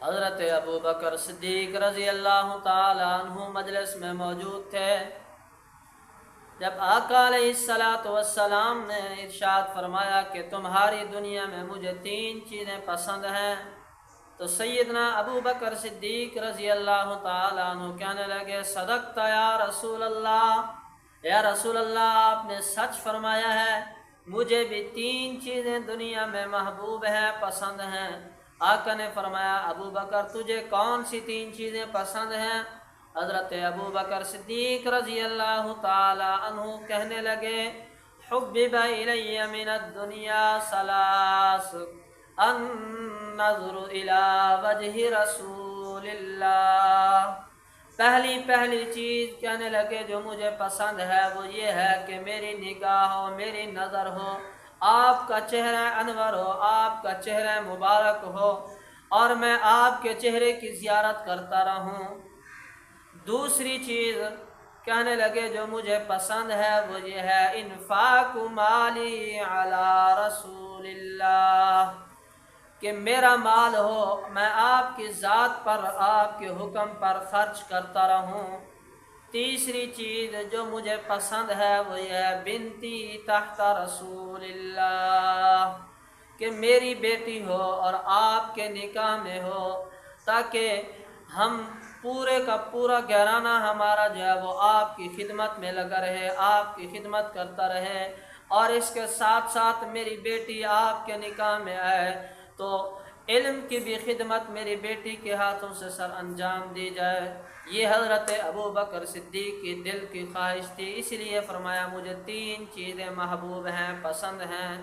حضرت ابو بکر صدیق رضی اللہ تعالیٰ عنہ مجلس میں موجود تھے جب آقا علیہ السلام نے ارشاد فرمایا کہ تمہاری دنیا میں مجھے 3 چیزیں پسند ہیں، تو سیدنا ابو بکر صدیق رضی اللہ تعالیٰ عنہ کہنے لگے صدقت یا رسول اللہ، یا رسول اللہ آپ نے سچ فرمایا ہے، مجھے بھی 3 چیزیں دنیا میں محبوب ہیں، پسند ہیں۔ آقا نے فرمایا ابو بکر تجھے کون سی 3 چیزیں پسند ہیں؟ حضرت ابو بکر صدیق رضی اللہ تعالی عنہ کہنے لگے حبب الی من الدنیا ثلاث، النظر الی وجہ رسول اللہ۔ پہلی چیز کہنے لگے جو مجھے پسند ہے وہ یہ ہے کہ میری نگاہ ہو، میری نظر ہو، آپ کا چہرہ انور ہو، آپ کا چہرہ مبارک ہو، اور میں آپ کے چہرے کی زیارت کرتا رہوں۔ دوسری چیز کہنے لگے جو مجھے پسند ہے وہ یہ ہے انفاق مالی علی رسول اللہ، کہ میرا مال ہو میں آپ کی ذات پر، آپ کے حکم پر خرچ کرتا رہوں۔ تیسری چیز جو مجھے پسند ہے وہ یہ ہے بنتی تحت رسول اللہ، کہ میری بیٹی ہو اور آپ کے نکاح میں ہو، تاکہ ہم پورے کا پورا گھرانہ ہمارا جو ہے وہ آپ کی خدمت میں لگا رہے، آپ کی خدمت کرتا رہے، اور اس کے ساتھ ساتھ میری بیٹی آپ کے نکاح میں آئے تو علم کی بھی خدمت میری بیٹی کے ہاتھوں سے سر انجام دی جائے۔ یہ حضرت ابو بکر صدیق کی دل کی خواہش تھی، اس لیے فرمایا مجھے 3 چیزیں محبوب ہیں، پسند ہیں۔